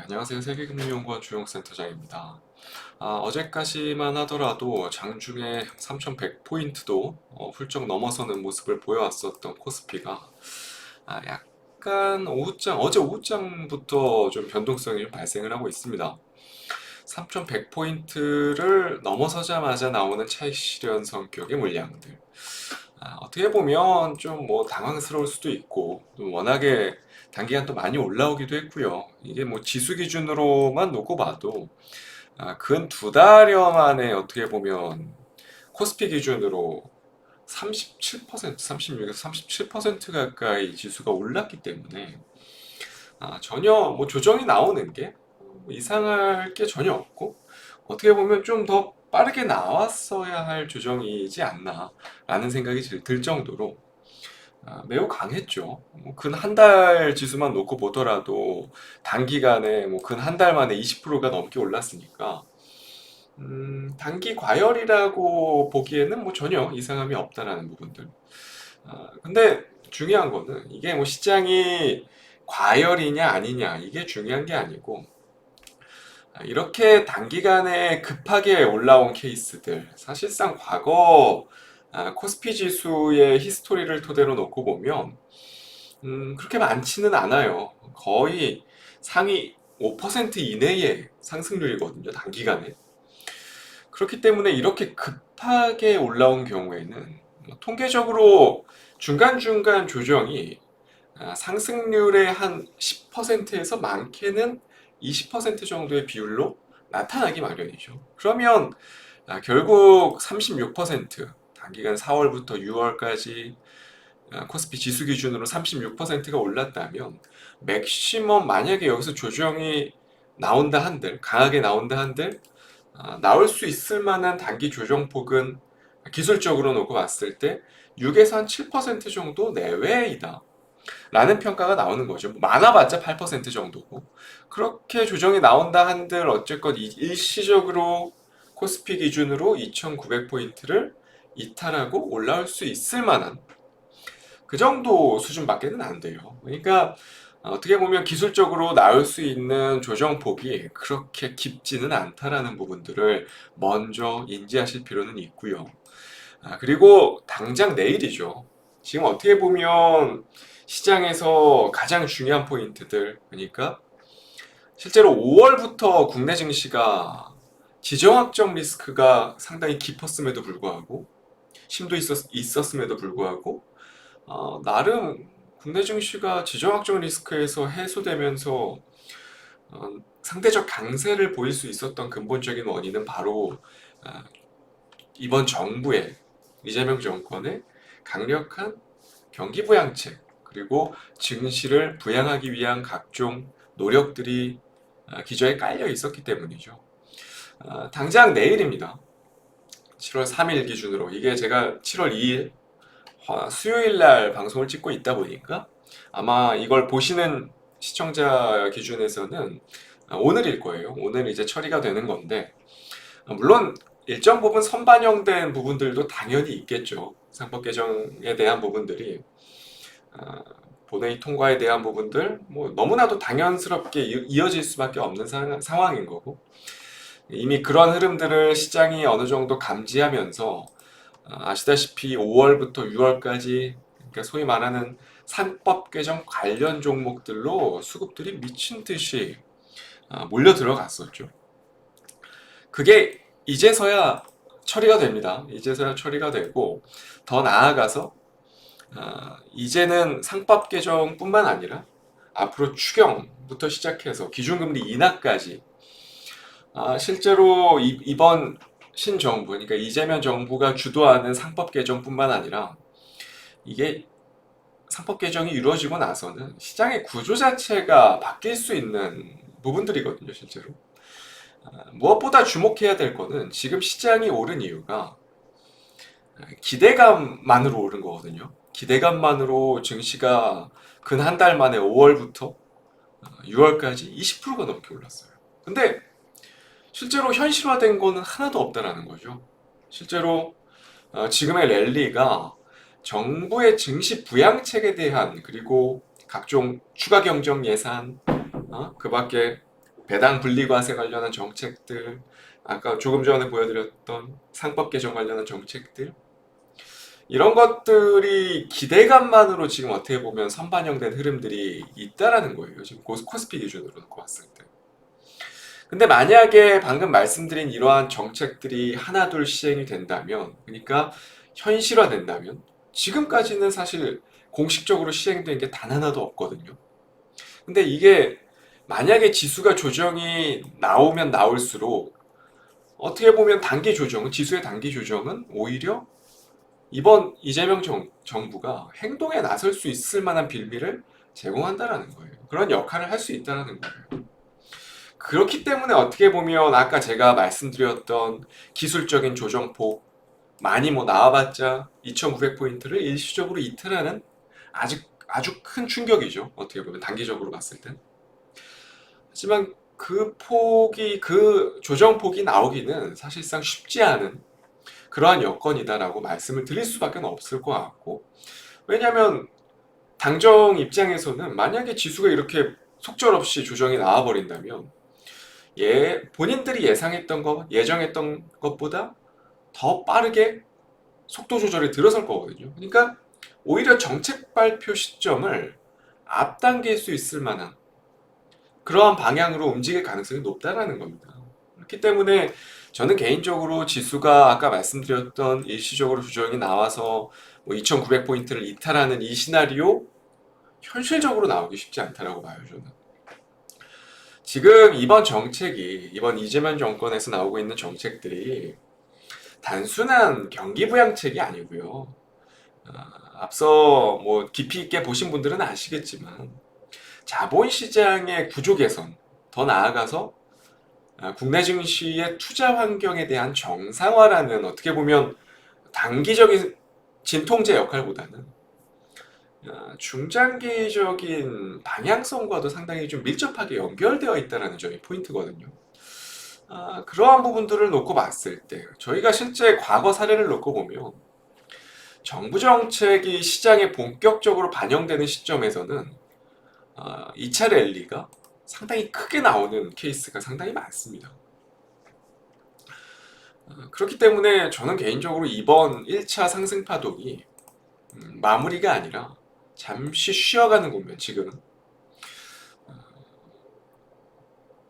안녕하세요. 세계금융연구원 주용센터장입니다. 어제까지만 하더라도 장중에 3,100포인트도 훌쩍 넘어서는 모습을 보여왔었던 코스피가 약간 어제 오후장부터 좀 변동성이 좀 발생을 하고 있습니다. 3,100포인트를 넘어서자마자 나오는 차익 실현 성격의 물량들. 어떻게 보면 좀 뭐 당황스러울 수도 있고, 또 워낙에 단기간 또 많이 올라오기도 했고요. 이게 뭐 지수 기준으로만 놓고 봐도 근 두 달여 만에 어떻게 보면 코스피 기준으로 37%, 36에서 37% 가까이 지수가 올랐기 때문에 전혀 뭐 조정이 나오는 게 이상할 게 전혀 없고, 어떻게 보면 좀 더 빠르게 나왔어야 할 조정이지 않나 라는 생각이 들 정도로 매우 강했죠. 근 한 달 지수만 놓고 보더라도 단기간에 뭐 근 한 달 만에 20%가 넘게 올랐으니까 단기 과열이라고 보기에는 뭐 전혀 이상함이 없다라는 부분들. 근데 중요한 거는 이게 뭐 시장이 과열이냐 아니냐 이게 중요한 게 아니고, 이렇게 단기간에 급하게 올라온 케이스들, 사실상 과거 코스피 지수의 히스토리를 토대로 놓고 보면 그렇게 많지는 않아요. 거의 상위 5% 이내의 상승률이거든요, 단기간에. 그렇기 때문에 이렇게 급하게 올라온 경우에는 뭐 통계적으로 중간중간 조정이 상승률의 한 10%에서 많게는 20% 정도의 비율로 나타나기 마련이죠. 그러면 결국 36%, 단기간 4월부터 6월까지 코스피 지수 기준으로 36%가 올랐다면, 맥시멈 만약에 여기서 조정이 나온다 한들, 강하게 나온다 한들 나올 수 있을 만한 단기 조정폭은 기술적으로 놓고 봤을 때 6에서 한 7% 정도 내외이다 라는 평가가 나오는 거죠. 많아봤자 8% 정도고, 그렇게 조정이 나온다 한들 어쨌건 일시적으로 코스피 기준으로 2,900포인트를 이탈하고 올라올 수 있을 만한 그 정도 수준밖에는 안 돼요. 그러니까 어떻게 보면 기술적으로 나올 수 있는 조정폭이 그렇게 깊지는 않다라는 부분들을 먼저 인지하실 필요는 있고요. 그리고 당장 내일이죠. 지금 어떻게 보면 시장에서 가장 중요한 포인트들, 그러니까 실제로 5월부터 국내 증시가 지정학적 리스크가 상당히 깊었음에도 불구하고, 심도 있었음에도 불구하고 나름 국내 증시가 지정학적 리스크에서 해소되면서 상대적 강세를 보일 수 있었던 근본적인 원인은 바로 어, 이번 정부의, 이재명 정권의 강력한 경기 부양책, 그리고 증시를 부양하기 위한 각종 노력들이 기저에 깔려 있었기 때문이죠. 당장 내일입니다. 7월 3일 기준으로, 이게 제가 7월 2일 수요일 날 방송을 찍고 있다 보니까 아마 이걸 보시는 시청자 기준에서는 오늘일 거예요. 오늘 이제 처리가 되는 건데, 물론 일정 부분 선반영된 부분들도 당연히 있겠죠. 상법 개정에 대한 부분들이, 본회의 통과에 대한 부분들, 뭐 너무나도 당연스럽게 이어질 수밖에 없는 상황인 거고, 이미 그런 흐름들을 시장이 어느 정도 감지하면서 아시다시피 5월부터 6월까지, 그러니까 소위 말하는 상법 개정 관련 종목들로 수급들이 미친 듯이 몰려 들어갔었죠. 그게 이제서야 처리가 됩니다. 이제서야 처리가 되고, 더 나아가서 이제는 상법 개정뿐만 아니라 앞으로 추경부터 시작해서 기준금리 인하까지, 실제로 이번 신정부, 그러니까 이재명 정부가 주도하는 상법 개정뿐만 아니라 이게 상법 개정이 이루어지고 나서는 시장의 구조 자체가 바뀔 수 있는 부분들이거든요, 실제로. 무엇보다 주목해야 될 거는 지금 시장이 오른 이유가 기대감만으로 오른 거거든요. 기대감만으로 증시가 근 한 달 만에 5월부터 6월까지 20%가 넘게 올랐어요. 근데 실제로 현실화된 거는 하나도 없다라는 거죠. 실제로 지금의 랠리가 정부의 증시 부양책에 대한, 그리고 각종 추가 경정 예산, 그 밖에 배당 분리과세 관련한 정책들, 아까 조금 전에 보여드렸던 상법 개정 관련한 정책들, 이런 것들이 기대감만으로 지금 어떻게 보면 선반영된 흐름들이 있다라는 거예요. 지금 코스피 기준으로 놓고 봤을 때. 근데 만약에 방금 말씀드린 이러한 정책들이 하나둘 시행이 된다면, 그러니까 현실화된다면, 지금까지는 사실 공식적으로 시행된 게 단 하나도 없거든요. 근데 이게 만약에 지수가 조정이 나오면 나올수록 어떻게 보면 단기 조정은, 지수의 단기 조정은 오히려 이번 이재명 정부가 행동에 나설 수 있을 만한 빌미를 제공한다라는 거예요. 그런 역할을 할 수 있다라는 거예요. 그렇기 때문에 어떻게 보면 아까 제가 말씀드렸던 기술적인 조정폭 많이 뭐 나와봤자 2,900포인트를 일시적으로 이탈하는 아주 큰 충격이죠. 어떻게 보면 단기적으로 봤을 땐. 하지만 그 조정폭이 나오기는 사실상 쉽지 않은 그러한 여건이다라고 말씀을 드릴 수밖에 없을 것 같고, 왜냐하면 당정 입장에서는 만약에 지수가 이렇게 속절없이 조정이 나와버린다면 본인들이 예상했던 것, 예정했던 것보다 더 빠르게 속도 조절이 들어설 거거든요. 그러니까 오히려 정책 발표 시점을 앞당길 수 있을 만한 그러한 방향으로 움직일 가능성이 높다라는 겁니다. 그렇기 때문에 저는 개인적으로 지수가 아까 말씀드렸던 일시적으로 조정이 나와서 뭐 2,900포인트를 이탈하는 이 시나리오 현실적으로 나오기 쉽지 않다라고 봐요, 저는. 지금 이번 이재명 정권에서 나오고 있는 정책들이 단순한 경기 부양책이 아니고요. 앞서 뭐 깊이 있게 보신 분들은 아시겠지만 자본시장의 구조 개선, 더 나아가서 국내 증시의 투자 환경에 대한 정상화라는 어떻게 보면 단기적인 진통제 역할보다는 중장기적인 방향성과도 상당히 좀 밀접하게 연결되어 있다는 점이 포인트거든요. 그러한 부분들을 놓고 봤을 때 저희가 실제 과거 사례를 놓고 보면 정부 정책이 시장에 본격적으로 반영되는 시점에서는 2차 랠리가 상당히 크게 나오는 케이스가 상당히 많습니다. 그렇기 때문에 저는 개인적으로 이번 1차 상승 파동이 마무리가 아니라 잠시 쉬어가는 국면, 지금은.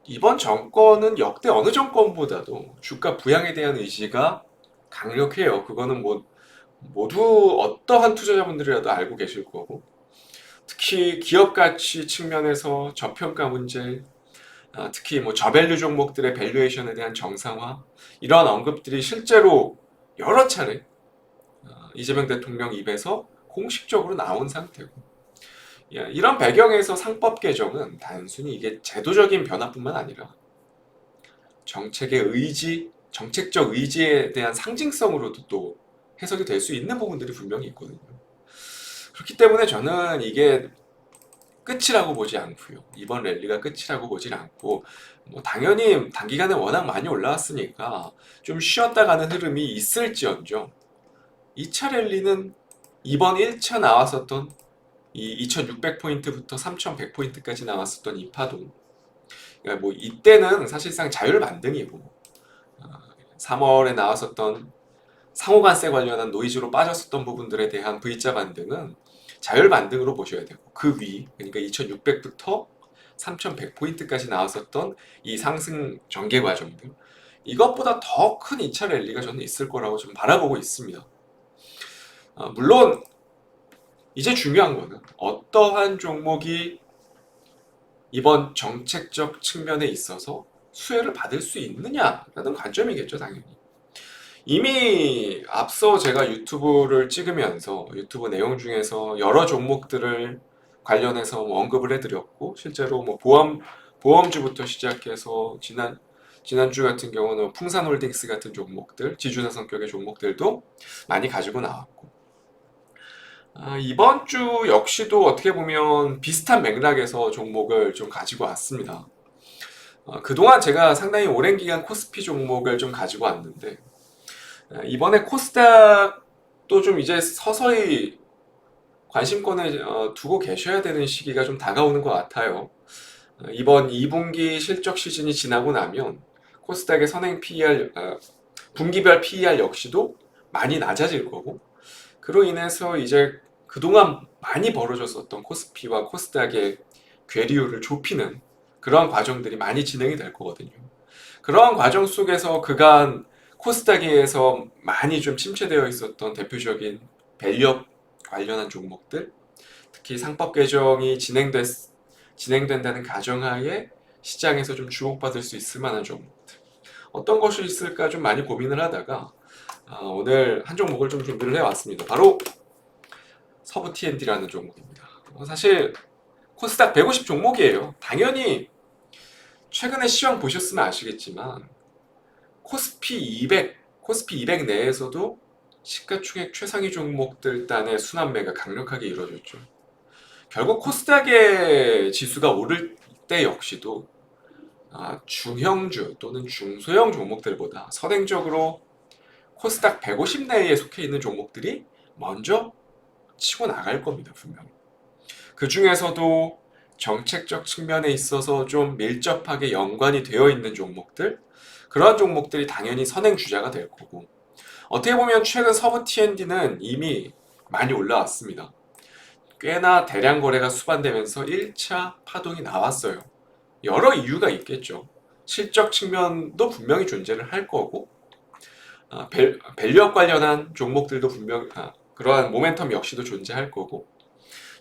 이번 정권은 역대 어느 정권보다도 주가 부양에 대한 의지가 강력해요. 그거는 뭐 모두 어떠한 투자자분들이라도 알고 계실 거고, 특히 기업 가치 측면에서 저평가 문제, 특히 뭐 저밸류 종목들의 밸류에이션에 대한 정상화, 이러한 언급들이 실제로 여러 차례 이재명 대통령 입에서 공식적으로 나온 상태고, 이런 배경에서 상법 개정은 단순히 이게 제도적인 변화뿐만 아니라 정책의 의지, 정책적 의지에 대한 상징성으로도 또 해석이 될 수 있는 부분들이 분명히 있거든요. 그렇기 때문에 저는 이게 끝이라고 보지 않고요. 이번 랠리가 끝이라고 보질 않고, 뭐 당연히 단기간에 워낙 많이 올라왔으니까 좀 쉬었다 가는 흐름이 있을지언정 2차 랠리는 이번 1차 나왔었던 이 2600포인트부터 3100포인트까지 나왔었던 이 파동, 그러니까 뭐 이때는 사실상 자율 반등이고 3월에 나왔었던 상호관세 관련한 노이즈로 빠졌었던 부분들에 대한 V자 반등은 자율 반등으로 보셔야 되고, 그 위, 그러니까 2600부터 3100포인트까지 나왔었던 이 상승 전개 과정들, 이것보다 더 큰 2차 랠리가 저는 있을 거라고 좀 바라보고 있습니다. 물론 이제 중요한 거는 어떠한 종목이 이번 정책적 측면에 있어서 수혜를 받을 수 있느냐라는 관점이겠죠, 당연히. 이미 앞서 제가 유튜브를 찍으면서 유튜브 내용 중에서 여러 종목들을 관련해서 뭐 언급을 해드렸고, 실제로 뭐 보험주부터 시작해서 지난주 같은 경우는 풍산홀딩스 같은 종목들, 지주사 성격의 종목들도 많이 가지고 나왔고, 이번 주 역시도 어떻게 보면 비슷한 맥락에서 종목을 좀 가지고 왔습니다. 그동안 제가 상당히 오랜 기간 코스피 종목을 좀 가지고 왔는데, 이번에 코스닥도 좀 이제 서서히 관심권을 두고 계셔야 되는 시기가 좀 다가오는 것 같아요. 이번 2분기 실적 시즌이 지나고 나면 코스닥의 선행 PER, 분기별 PER 역시도 많이 낮아질 거고, 그로 인해서 이제 그동안 많이 벌어졌었던 코스피와 코스닥의 괴리율을 좁히는 그러한 과정들이 많이 진행이 될 거거든요. 그러한 과정 속에서 그간 코스닥에서 많이 좀 침체되어 있었던 대표적인 밸류업 관련한 종목들, 특히 상법 개정이 진행된다는 가정하에 시장에서 좀 주목받을 수 있을 만한 종목들. 어떤 것이 있을까 좀 많이 고민을 하다가 오늘 한 종목을 좀 준비를 해왔습니다. 바로 서부 T&D라는 종목입니다. 사실 코스닥 150 종목이에요. 당연히 최근에 시황 보셨으면 아시겠지만 코스피 200 내에서도 시가총액 최상위 종목들 단의 순환매가 강력하게 이루어졌죠. 결국 코스닥의 지수가 오를 때 역시도 중형주 또는 중소형 종목들보다 선행적으로 코스닥 150 내에 속해 있는 종목들이 먼저 치고 나갈 겁니다, 분명히. 그 중에서도 정책적 측면에 있어서 좀 밀접하게 연관이 되어 있는 종목들, 그러한 종목들이 당연히 선행주자가 될 거고, 어떻게 보면 최근 서부 T&D는 이미 많이 올라왔습니다. 꽤나 대량 거래가 수반되면서 1차 파동이 나왔어요. 여러 이유가 있겠죠. 실적 측면도 분명히 존재를 할 거고, 밸류업 관련한 종목들도 분명 그러한 모멘텀 역시도 존재할 거고,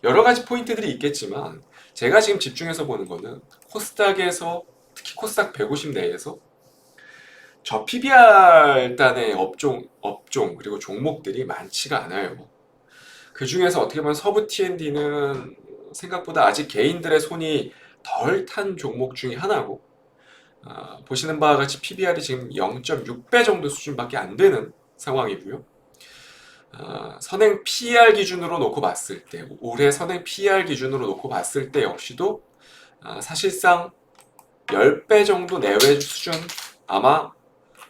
여러 가지 포인트들이 있겠지만 제가 지금 집중해서 보는 거는 코스닥에서, 특히 코스닥 150 내에서 저 PBR 단의 업종 그리고 종목들이 많지가 않아요. 그 중에서 어떻게 보면 서부 T&D는 생각보다 아직 개인들의 손이 덜 탄 종목 중에 하나고, 보시는 바와 같이 PBR이 지금 0.6배 정도 수준밖에 안 되는 상황이고요. 선행 PER 기준으로 놓고 봤을 때, 올해 선행 PER 기준으로 놓고 봤을 때 역시도 사실상 10배 정도 내외 수준, 아마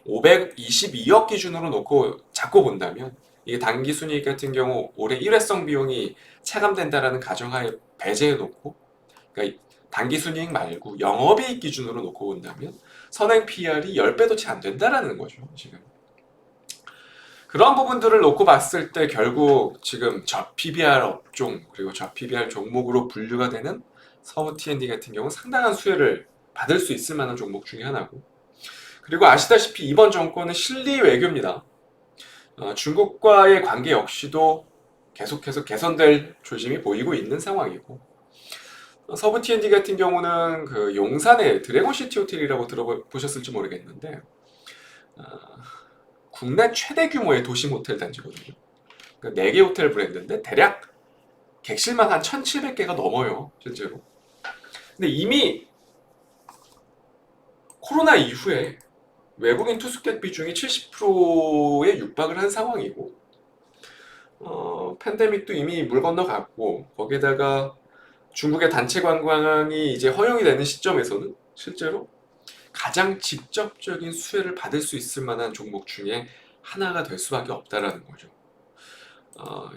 522억 기준으로 놓고 잡고 본다면, 이게 당기 순이익 같은 경우 올해 일회성 비용이 차감된다라는 가정하에 배제해 놓고, 그러니까 당기 순이익 말고 영업이익 기준으로 놓고 본다면 선행 PER이 10배도 채 안 된다라는 거죠, 지금. 그런 부분들을 놓고 봤을 때 결국 지금 저 PBR 업종 그리고 저 PBR 종목으로 분류가 되는 서부 T&D 같은 경우는 상당한 수혜를 받을 수 있을 만한 종목 중에 하나고, 그리고 아시다시피 이번 정권은 실리 외교입니다. 중국과의 관계 역시도 계속해서 개선될 조짐이 보이고 있는 상황이고, 서부 T&D 같은 경우는 그 용산의 드래곤시티 호텔이라고 들어보셨을지 모르겠는데, 국내 최대 규모의 도심 호텔 단지거든요. 그러니까 4개 호텔 브랜드인데 대략 객실만 한 1,700개가 넘어요, 실제로. 근데 이미 코로나 이후에 외국인 투숙객 비중이 70%에 육박을 한 상황이고, 팬데믹도 이미 물 건너갔고, 거기에다가 중국의 단체 관광이 이제 허용이 되는 시점에서는 실제로 가장 직접적인 수혜를 받을 수 있을 만한 종목 중에 하나가 될 수밖에 없다라는 거죠.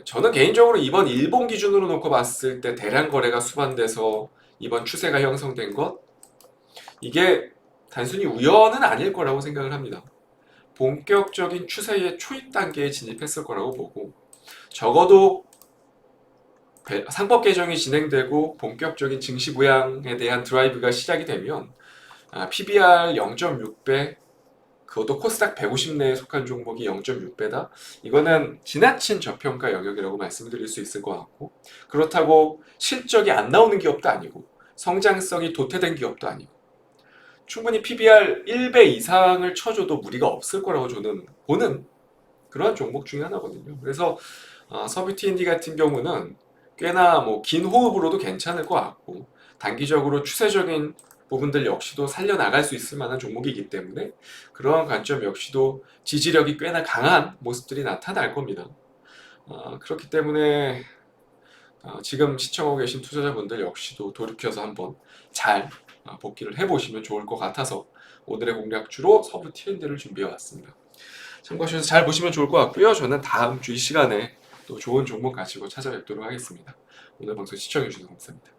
저는 개인적으로 이번 일본 기준으로 놓고 봤을 때 대량 거래가 수반돼서 이번 추세가 형성된 것, 이게 단순히 우연은 아닐 거라고 생각을 합니다. 본격적인 추세의 초입 단계에 진입했을 거라고 보고, 적어도 상법 개정이 진행되고 본격적인 증시 부양에 대한 드라이브가 시작이 되면 PBR 0.6배, 그것도 코스닥 150 내에 속한 종목이 0.6배다? 이거는 지나친 저평가 영역이라고 말씀드릴 수 있을 것 같고, 그렇다고 실적이 안 나오는 기업도 아니고 성장성이 도태된 기업도 아니고, 충분히 PBR 1배 이상을 쳐줘도 무리가 없을 거라고 저는 보는 그러한 종목 중에 하나거든요. 그래서 서뷰 T&D 같은 경우는 꽤나 긴 호흡으로도 괜찮을 것 같고, 단기적으로 추세적인 부분들 역시도 살려나갈 수 있을 만한 종목이기 때문에 그러한 관점 역시도 지지력이 꽤나 강한 모습들이 나타날 겁니다. 그렇기 때문에 지금 시청하고 계신 투자자분들 역시도 돌이켜서 한번 잘 복귀를 해보시면 좋을 것 같아서 오늘의 공략주로 서부 T&D를 준비해 왔습니다. 참고하셔서 잘 보시면 좋을 것 같고요. 저는 다음 주 이 시간에 또 좋은 종목 가지고 찾아뵙도록 하겠습니다. 오늘 방송 시청해주셔서 감사합니다.